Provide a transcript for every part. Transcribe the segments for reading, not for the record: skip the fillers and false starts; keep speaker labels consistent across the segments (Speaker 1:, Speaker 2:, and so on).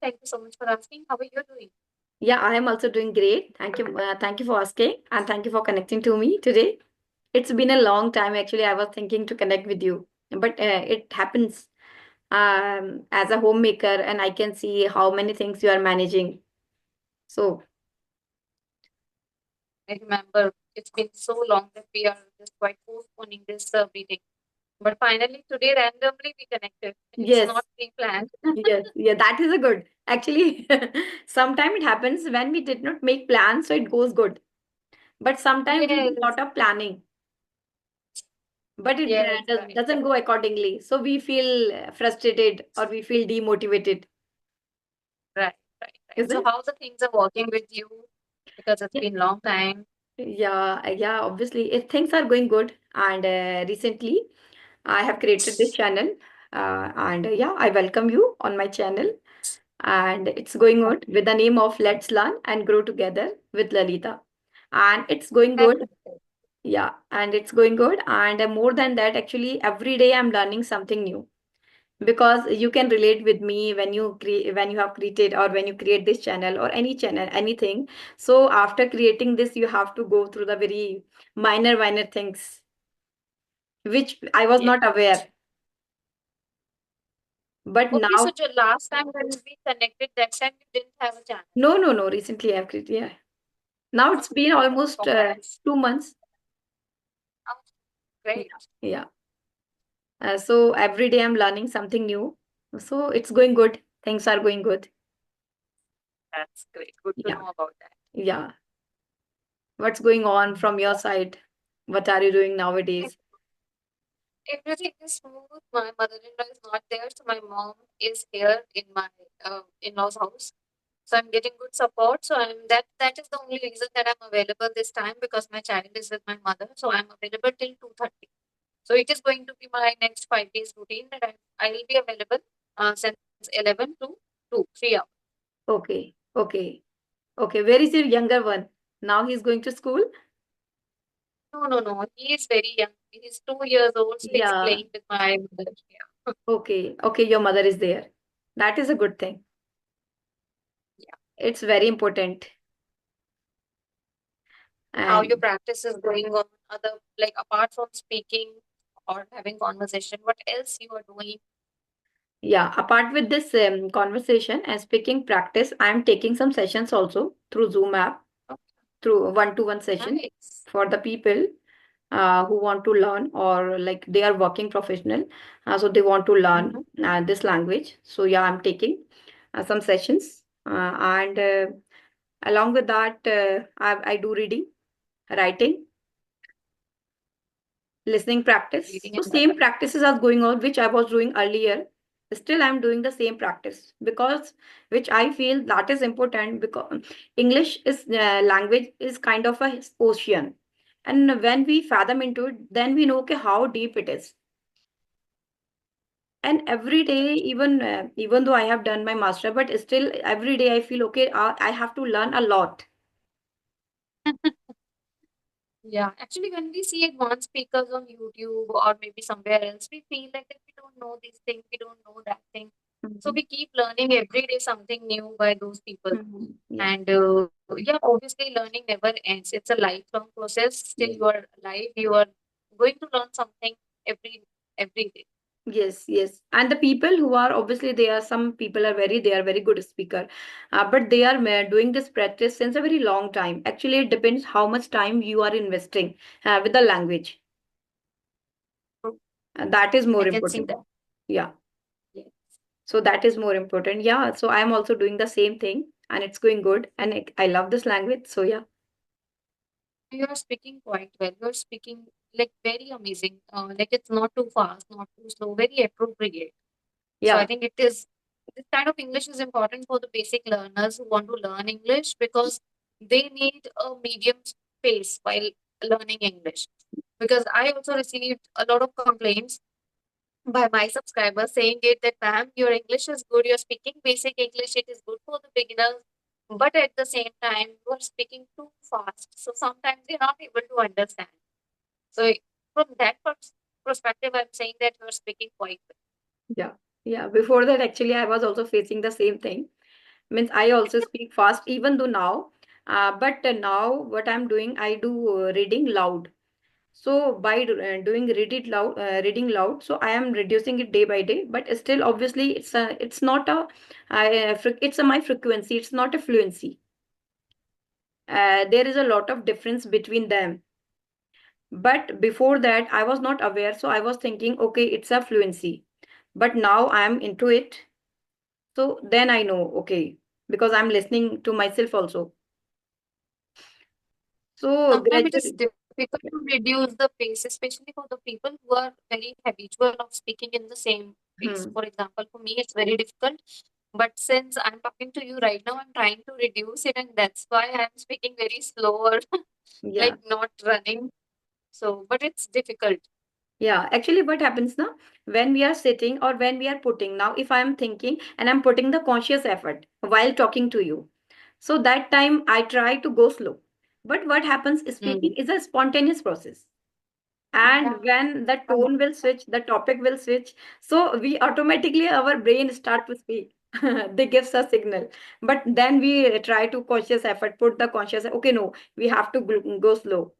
Speaker 1: Thank you so much for asking. How are you doing?
Speaker 2: Yeah, I am also doing great. Thank you for asking, and thank you for connecting to me today. It's been a long time. Actually, I was thinking to connect with you, but it happens as a homemaker, and I can see how many things you are managing. So
Speaker 1: I remember it's been so long that we are just quite postponing this meeting. But finally, today, randomly, we connected. It's
Speaker 2: yes,
Speaker 1: not pre-planned.
Speaker 2: yes, yeah, that is a good. Actually, sometimes it happens when we did not make plans, so it goes good. But sometimes we do a
Speaker 1: Yes,
Speaker 2: lot of planning, but it
Speaker 1: yes, right,
Speaker 2: doesn't
Speaker 1: right.
Speaker 2: go accordingly. So we feel frustrated or we feel demotivated,
Speaker 1: Right, right, right.
Speaker 2: is
Speaker 1: So
Speaker 2: it?
Speaker 1: how the things are working with you? Because it's
Speaker 2: Yeah,
Speaker 1: been long time.
Speaker 2: yeah. Obviously, if things are going good, and recently I have created this channel, and yeah, I welcome you on my channel, and it's going
Speaker 1: Oh,
Speaker 2: good with the name of Let's Learn and Grow Together with Lalita, and it's going
Speaker 1: that's
Speaker 2: good. Yeah, and it's going good, and more than that, actually, every day I'm learning something new because you can relate with me when you create when you have created or when you create this channel or any channel anything. So after creating this you have to go through the very minor things which I was
Speaker 1: yeah.
Speaker 2: not aware, but
Speaker 1: Okay, so
Speaker 2: now
Speaker 1: the last time when we connected, that time you didn't have a channel.
Speaker 2: no, recently I've created. Yeah, now it's been
Speaker 1: Oh,
Speaker 2: almost
Speaker 1: congrats.
Speaker 2: 2 months.
Speaker 1: Oh,
Speaker 2: Yeah,
Speaker 1: great.
Speaker 2: yeah. So every day I'm learning something new, so it's going good, things are going good.
Speaker 1: That's great. Good to
Speaker 2: Yeah,
Speaker 1: know about that.
Speaker 2: yeah. What's going on from your side? What are you doing nowadays?
Speaker 1: Everything is smooth. My mother-in-law is not there, so my mom is here in my in-laws' house. So I'm getting good support. So that is the only reason that I'm available this time because my child is with my mother. So I'm available till 2:30. So it is going to be my next 5 days routine that I will be available since 11 to 2, 3 hours.
Speaker 2: Okay, okay. Okay, where is your younger one? Now he's going to school?
Speaker 1: No, no, no. He is very young. He is 2 years old, so he's
Speaker 2: Yeah.
Speaker 1: playing with my mother. Yeah.
Speaker 2: Okay, okay, your mother is there. That is a good thing.
Speaker 1: Yeah.
Speaker 2: It's very important.
Speaker 1: How your
Speaker 2: And
Speaker 1: practice is going on, other like apart from speaking or having conversation, what else you are doing?
Speaker 2: yeah, apart with this conversation and speaking practice, I'm taking some sessions also through Zoom app,
Speaker 1: Oh,
Speaker 2: through one-to-one session
Speaker 1: nice.
Speaker 2: for the people who want to learn or like they are working professional, so they want to learn
Speaker 1: Mhm.
Speaker 2: this language. So yeah, I'm taking some sessions, and along with that, I do reading, writing, listening practice.
Speaker 1: Reading
Speaker 2: So
Speaker 1: and
Speaker 2: same
Speaker 1: writing.
Speaker 2: practices are going on, which I was doing earlier. Still, I'm doing the same practice because which I feel that is important because English is language is kind of a ocean. And when we fathom into it, then we know okay, how deep it is. And every day, even though I have done my master, but still every day I feel okay, I have to learn a lot.
Speaker 1: Yeah, actually, when we see advanced speakers on YouTube or maybe somewhere else, we feel like that we don't know this thing, we don't know that thing. So
Speaker 2: Mhm.
Speaker 1: we keep learning every day something new by those people.
Speaker 2: Mhm. Yeah.
Speaker 1: And yeah, obviously, learning never ends. It's a lifelong process. Still,
Speaker 2: Yes.
Speaker 1: you are alive. You are going to learn something every day.
Speaker 2: Yes, yes. And the people who are obviously they are some people are they are very good speaker, but they are doing this practice since a very long time. Actually, it depends how much time you are investing with the language. And that is more
Speaker 1: I can see
Speaker 2: important.
Speaker 1: that.
Speaker 2: Yeah.
Speaker 1: Yes.
Speaker 2: So that is more important. Yeah. So I am also doing the same thing, and it's going good, and I love this language. So yeah,
Speaker 1: You are speaking quite well. You are speaking like very amazing. Like it's not too fast, not too slow, very appropriate. So I
Speaker 2: yeah,
Speaker 1: think it is this kind of English is important for the basic learners who want to learn English because they need a medium pace while learning English. Because I also received a lot of complaints by my subscribers saying it that ma'am, your English is good, you're speaking basic English, it is good for the beginners, but at the same time you are speaking too fast. So sometimes you're not able to understand. So from that perspective, I'm saying that you're speaking quite well.
Speaker 2: yeah, yeah. Before that, actually, I was also facing the same thing. Means I also speak fast, even though now, but now what I'm doing, I do reading loud. So by doing reading loud, so I am reducing it day by day. But still, obviously, it's not a, it's a my frequency. It's not a fluency. There is a lot of difference between them. But before that, I was not aware, so I was thinking, okay, it's a fluency. But now I am into it, so then I know, okay, because I'm listening to myself also. So
Speaker 1: Sometimes it is
Speaker 2: gradually,
Speaker 1: difficult to reduce the pace, especially for the people who are very habitual of speaking in the same pace.
Speaker 2: hmm,
Speaker 1: For example, for me, it's very difficult. But since I'm talking to you right now, I'm trying to reduce it, and that's why I'm speaking very slower,
Speaker 2: yeah.
Speaker 1: like not running. So, but it's difficult.
Speaker 2: Yeah, actually, what happens now when we are sitting or when we are putting, now, if I am thinking and I'm putting the conscious effort while talking to you, so that time I try to go slow. But what happens, speaking
Speaker 1: Mm.
Speaker 2: is a spontaneous process. And
Speaker 1: Yeah.
Speaker 2: when the
Speaker 1: Um,
Speaker 2: tone will switch, the topic will switch. So we automatically, our brain start to speak. They gives a signal. But then we try to conscious effort, put the conscious, okay, no, we have to go slow.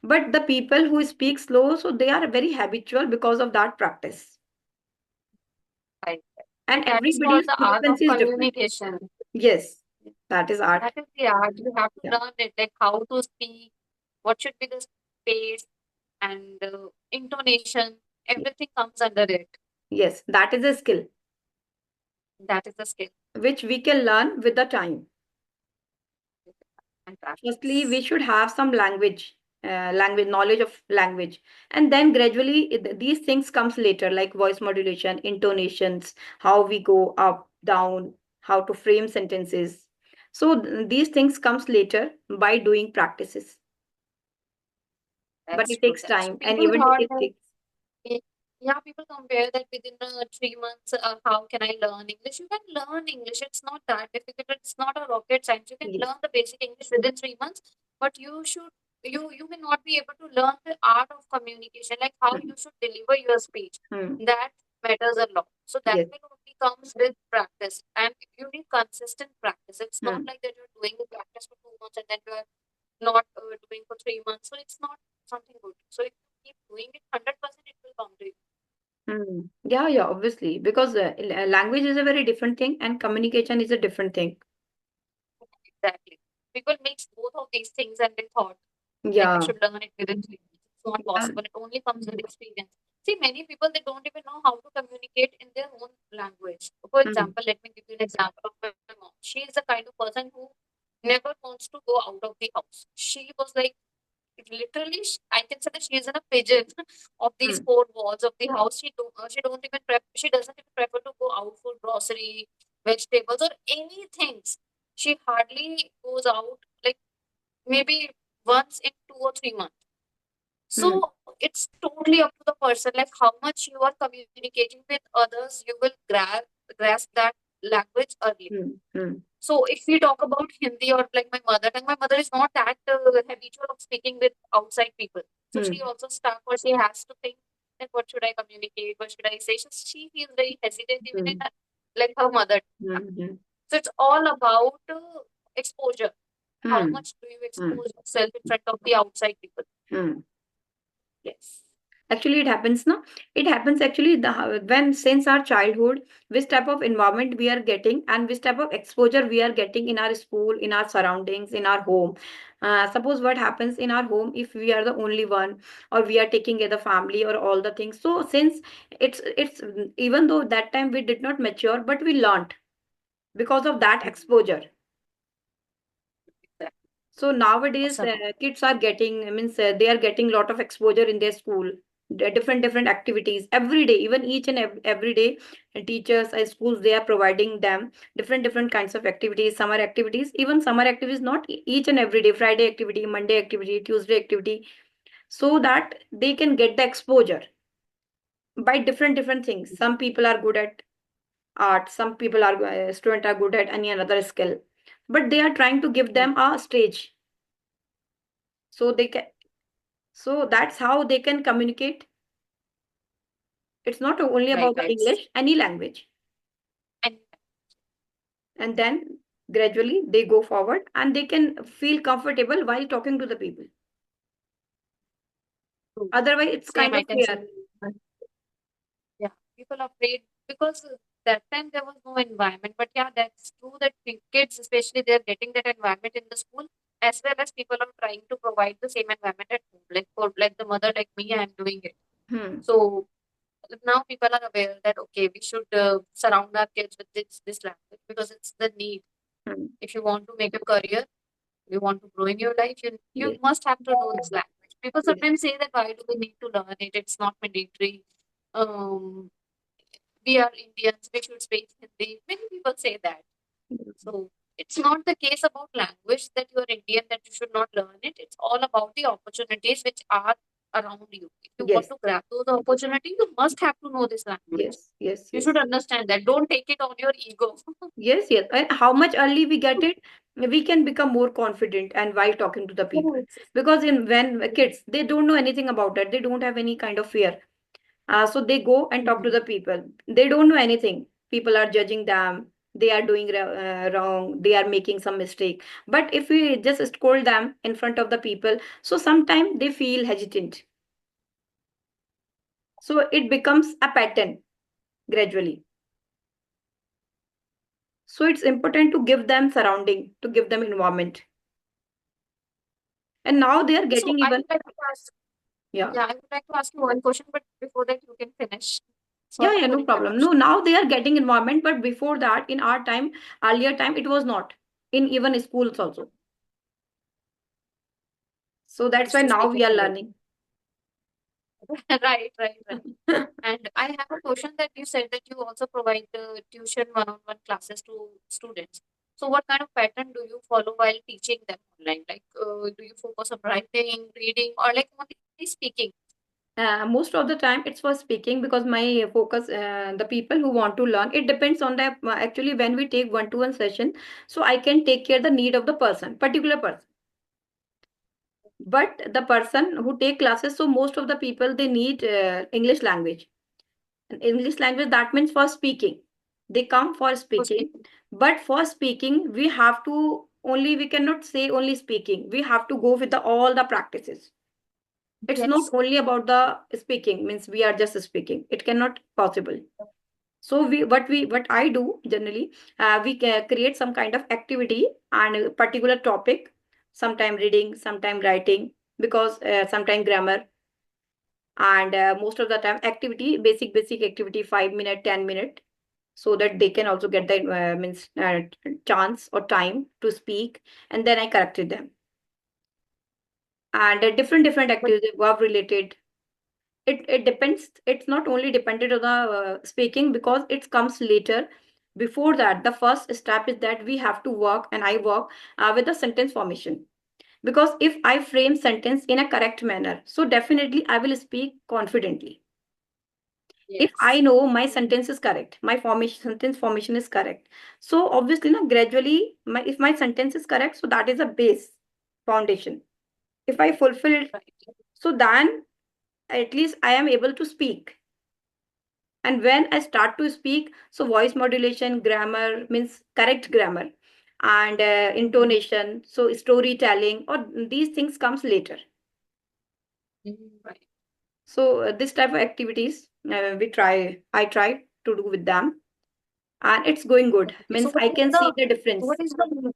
Speaker 2: But the people who speak slow, so they are very habitual because of that practice.
Speaker 1: right.
Speaker 2: And
Speaker 1: That is called
Speaker 2: everybody's
Speaker 1: the art of
Speaker 2: frequency is different.
Speaker 1: communication.
Speaker 2: Yes, that is art.
Speaker 1: That is the art. You have to
Speaker 2: Yeah.
Speaker 1: learn it, like how to speak, what should be the pace and intonation. Everything comes under it.
Speaker 2: Yes, that is a skill
Speaker 1: That is the skill
Speaker 2: which we can learn with the time.
Speaker 1: and
Speaker 2: Firstly, we
Speaker 1: practice.
Speaker 2: should have some language knowledge of language, and then gradually these things comes later, like voice modulation, intonations, how we go up, down, how to frame sentences. So these things comes later by doing practices, but
Speaker 1: That's
Speaker 2: it
Speaker 1: true.
Speaker 2: takes
Speaker 1: That's true.
Speaker 2: time, and
Speaker 1: People
Speaker 2: even
Speaker 1: thought
Speaker 2: it
Speaker 1: that
Speaker 2: takes.
Speaker 1: yeah, people compare that within 3 months. How can I learn English? You can learn English. It's not that difficult. It's not a rocket science. You can
Speaker 2: Yes.
Speaker 1: learn the basic English within 3 months, but you may not be able to learn the art of communication, like how
Speaker 2: Hmm.
Speaker 1: you should deliver your speech.
Speaker 2: Hmm.
Speaker 1: That matters a lot. So that
Speaker 2: Yes.
Speaker 1: will only comes with practice, and you need consistent practice. It's not
Speaker 2: Hmm.
Speaker 1: like that you're doing the practice for 2 months and then you are not doing for 3 months. So it's not something good. So if you keep doing it 100%, it will come to you.
Speaker 2: Hmm. Yeah, yeah, obviously, because language is a very different thing, and communication is a different thing.
Speaker 1: Exactly. People mix both of these things and they thought like I
Speaker 2: Yeah.
Speaker 1: should learn it within 3 months. It's not
Speaker 2: Yeah.
Speaker 1: possible. It only comes with experience. See, many people they don't even know how to communicate in their own language. For
Speaker 2: Hmm.
Speaker 1: example, let me give you an example of my mom. She is the kind of person who never wants to go out of the house. She was like literally, I can say that she is in a pigeon of these
Speaker 2: Hmm.
Speaker 1: four walls of the house. She don't even she doesn't even prefer to go out for grocery, vegetables, or anything. She hardly goes out like maybe once in 2 or 3 months.
Speaker 2: Hmm.
Speaker 1: So it's totally up to the person, like how much you are communicating with others, you will grasp that language early.
Speaker 2: Hmm. Hmm.
Speaker 1: So if we talk about Hindi or like my mother tongue, my mother is not that habitual of speaking with outside people. So she
Speaker 2: Hmm.
Speaker 1: also stuck or she has to think that what should I communicate, what should I say. So she feels very hesitant even in
Speaker 2: Hmm.
Speaker 1: like her mother tongue.
Speaker 2: Hmm.
Speaker 1: So it's all about exposure. How
Speaker 2: Hmm.
Speaker 1: much do you
Speaker 2: Hmm.
Speaker 1: expose yourself in front of the outside people?
Speaker 2: Hmm.
Speaker 1: Yes.
Speaker 2: Actually, it happens now. It happens actually when since our childhood, which type of environment we are getting and which type of exposure we are getting in our school, in our surroundings, in our home. Suppose what happens in our home if we are the only one, or we are taking care of the family or all the things. So since it's even though that time we did not mature, but we learned because of that exposure.
Speaker 1: Exactly.
Speaker 2: So nowadays,
Speaker 1: Awesome.
Speaker 2: kids are getting, means they are getting lot of exposure in their school, different activities every day, even each and every day. Teachers and schools, they are providing them different kinds of activities, summer activities, even summer activities, not each and every day, Friday activity, Monday activity, Tuesday activity, so that they can get the exposure by different things. Some people are good at art, some people are student are good at any another skill, but they are trying to give
Speaker 1: Mm.
Speaker 2: them a stage so they can, so that's how they can communicate. It's not only
Speaker 1: Right,
Speaker 2: about the
Speaker 1: right.
Speaker 2: English, any language.
Speaker 1: And
Speaker 2: and then gradually they go forward and they can feel comfortable while talking to the people.
Speaker 1: True.
Speaker 2: Otherwise it's
Speaker 1: Same,
Speaker 2: kind
Speaker 1: I
Speaker 2: of
Speaker 1: can say.
Speaker 2: fear.
Speaker 1: Yeah, people are afraid because that time there was no environment. But yeah, that's true that kids, especially, they're getting that environment in the school, as well as people are trying to provide the same environment at home. Like for like the mother, like me, I'm doing it.
Speaker 2: Hmm.
Speaker 1: So now people are aware that okay, we should surround our kids with this language because it's the need.
Speaker 2: Hmm.
Speaker 1: If you want to make a career, you want to grow in your life, you
Speaker 2: Yes.
Speaker 1: must have to know this language. People
Speaker 2: Yes.
Speaker 1: sometimes say that why do we need to learn it? It's not mandatory. Um, we are Indians, we should speak Hindi. Many people say that. So it's not the case about language that you are Indian that you should not learn it. It's all about the opportunities which are around you. If you want
Speaker 2: Yes.
Speaker 1: to grab those opportunities, you must have to know this language.
Speaker 2: Yes. Yes.
Speaker 1: You should
Speaker 2: Yes.
Speaker 1: understand that. Don't take it on your ego.
Speaker 2: Yes. Yes. And how much early we get it, we can become more confident and while talking to the people.
Speaker 1: Yes.
Speaker 2: Because in when kids, they don't know anything about it. They don't have any kind of fear. So they go and talk to
Speaker 1: Mhm.
Speaker 2: the people. They don't know anything. People are judging them. They are doing wrong. They are making some mistake. But if we just scold them in front of the people, so sometimes they feel hesitant. So it becomes a pattern gradually. So it's important to give them surrounding, to give them environment. And now they are
Speaker 1: So
Speaker 2: getting
Speaker 1: I
Speaker 2: even,
Speaker 1: would like to ask,
Speaker 2: yeah.
Speaker 1: yeah, I would like to ask you one question, but before that, you can finish.
Speaker 2: Yeah,
Speaker 1: Sorry
Speaker 2: yeah,
Speaker 1: for
Speaker 2: no problem. No,
Speaker 1: interruption.
Speaker 2: now they are getting environment, but before that, in our time, earlier time, it was not. In even schools also. So that's
Speaker 1: Used
Speaker 2: why
Speaker 1: to
Speaker 2: now
Speaker 1: speak
Speaker 2: we
Speaker 1: in
Speaker 2: are
Speaker 1: English.
Speaker 2: learning.
Speaker 1: Right, right, right. And I have a question that you said that you also provide tuition one-on-one classes to students. So what kind of pattern do you follow while teaching them online? Like, do you focus on writing, reading, or like only speaking?
Speaker 2: Most of the time it's for speaking because my focus, the people who want to learn, it depends on the actually when we take one-to-one session, so I can take care the need of the person, particular person. But the person who take classes, so most of the people they need English language. And English language that means for speaking. They come for
Speaker 1: For
Speaker 2: speaking,
Speaker 1: speaking.
Speaker 2: but for speaking we have to only we cannot say only speaking. We have to go with the all the practices. It's not
Speaker 1: Yes.
Speaker 2: only about the speaking means we are just speaking, it cannot possible. So what I do generally, create some kind of activity and a particular topic, sometime reading, sometime writing, because sometime grammar, and most of the time activity, basic activity, 5 minute, 10 minute, so that they can also get the means chance or time to speak, and then I corrected them. And different
Speaker 1: But
Speaker 2: activities verb related. It depends. It's not only dependent on the speaking because it comes later. Before that, the first step is that we have to work, and I work with the sentence formation. Because if I frame sentence in a correct manner, so definitely I will speak confidently. If I
Speaker 1: yes.
Speaker 2: know my
Speaker 1: Mhm.
Speaker 2: sentence is correct, my formation sentence formation is correct. So obviously, now gradually, if my sentence is correct, so that is a base foundation. If I fulfill it,
Speaker 1: Right.
Speaker 2: so then at least I am able to speak. And when I start to speak, so voice modulation, grammar means correct grammar, and
Speaker 1: Mhm.
Speaker 2: intonation, so storytelling, or these things comes later.
Speaker 1: Mhm. Right.
Speaker 2: So this type of activities I try to do with them, and it's going good.
Speaker 1: Okay. So
Speaker 2: Means I can see the difference.
Speaker 1: what is the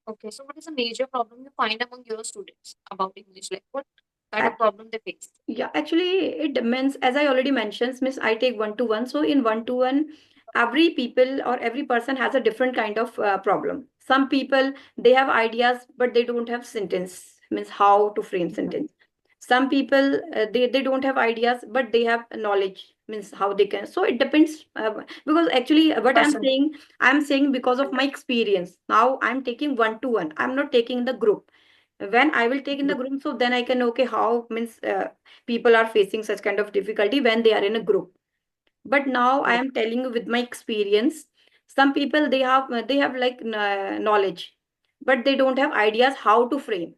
Speaker 1: okay, so what is the major problem you find among your students about English? Like what kind of problem they face?
Speaker 2: Yeah, actually, it means, as I already mentioned, Miss, I take one to one. So in one to one, every people or every person has a different kind of problem. Some people they have ideas, but they don't have sentence. Means how to frame
Speaker 1: Mhm.
Speaker 2: sentence. Some people they don't have ideas, but they have knowledge. Means how they can. So it depends. Because actually, what
Speaker 1: Person.
Speaker 2: I'm saying because of my experience. Now I'm taking one to one. I'm not taking the group. When I will take in the
Speaker 1: Group.
Speaker 2: group, so then I can okay how means people are facing such kind of difficulty when they are in a group. But now I
Speaker 1: Group.
Speaker 2: am telling you with my experience, some people they have like knowledge, but they don't have ideas how to frame.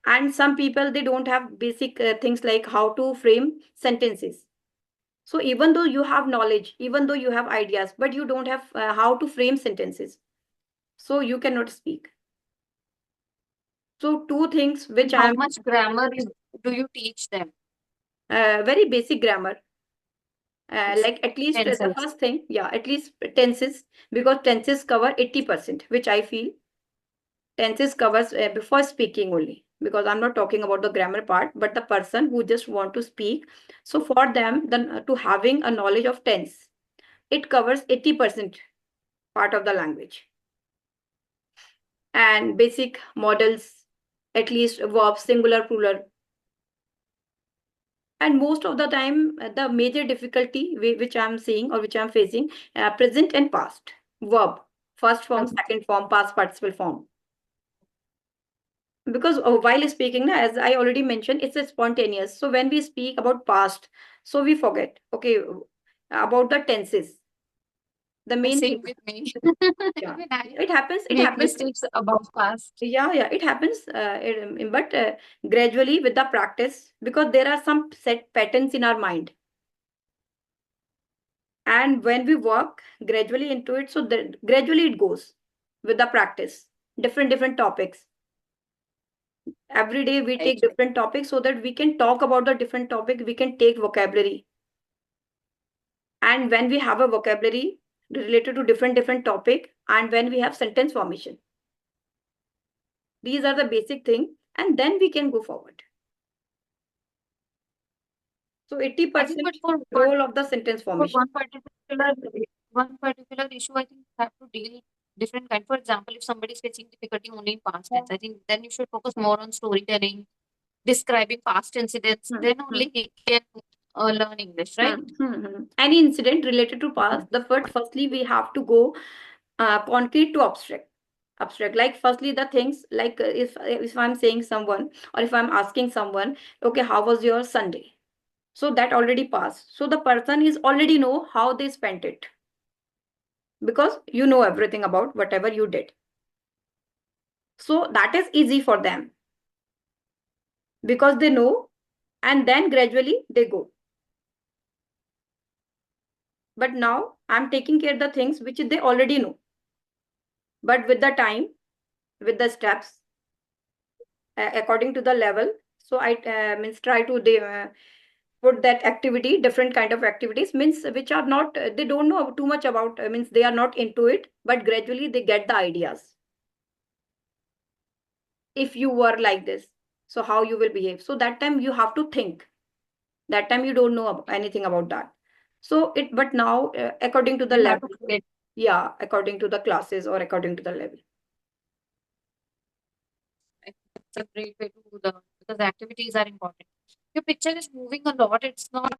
Speaker 2: And some people they don't have basic things like how to frame sentences. So even though you have knowledge, even though you have ideas, but you don't have how to frame sentences, so you cannot speak. So two things
Speaker 1: And
Speaker 2: which I
Speaker 1: how
Speaker 2: am
Speaker 1: much grammar do you teach them?
Speaker 2: very basic grammar.
Speaker 1: It's
Speaker 2: Like at least the
Speaker 1: tenses.
Speaker 2: first thing, yeah, at least tenses, because tenses cover 80%, which I feel tenses covers before speaking only. Because I'm not talking about the grammar part, but the person who just want to speak. So for them, then to having a knowledge of tense, it covers 80% part of the language. And basic models, at least verb, singular, plural. And most of the time, the major difficulty which I'm seeing or which I'm facing, present and past verb, first form, second form, past participle form. Because while speaking, as I already mentioned, it's a spontaneous. So when we speak about past, so we forget. Okay, about the tenses, the main thing.
Speaker 1: Same with me.
Speaker 2: Yeah,
Speaker 1: Even I
Speaker 2: it happens. It
Speaker 1: make
Speaker 2: happens.
Speaker 1: mistakes about past.
Speaker 2: Yeah, yeah, it happens. But gradually with the practice, because there are some set patterns in our mind, and when we work gradually into it, so that gradually it goes with the practice. Different topics. Every day we
Speaker 1: Right,
Speaker 2: take
Speaker 1: right.
Speaker 2: different topics so that we can talk about the different topic. We can take vocabulary, and when we have a vocabulary related to different topic, and when we have sentence formation, these are the basic thing, and then we can go forward. So
Speaker 1: I think,
Speaker 2: 80%
Speaker 1: but for
Speaker 2: role of the sentence formation.
Speaker 1: one particular issue, I think you have to deal different kind. For example, if somebody is facing difficulty only in past tense, I think then you should focus more on storytelling, describing past incidents.
Speaker 2: Hmm,
Speaker 1: Then
Speaker 2: hmm,
Speaker 1: only he can learn English,
Speaker 2: hmm,
Speaker 1: right?
Speaker 2: Any incident related to past, the firstly we have to go concrete to abstract. Abstract, like firstly the things, like if I'm saying someone, or if I'm asking someone, okay, how was your Sunday? So that already passed. So the person is already know how they spent it, because you know everything about whatever you did. So that is easy for them, because they know, and then gradually they go. But now I'm taking care of the things which they already know. But with the time, with the steps, according to the level, so I means try to put that activity, different kind of activities, means which are not, they don't know too much about, means they are not into it, but gradually they get the ideas. If you were like this, so how you will behave. So that time you have to think. That time you don't know anything about that. So it, but now according to the
Speaker 1: You have to
Speaker 2: level,
Speaker 1: create.
Speaker 2: yeah, according to the classes or according to the level.
Speaker 1: It's a great way to learn because activities are important. Your picture is moving a lot. It's not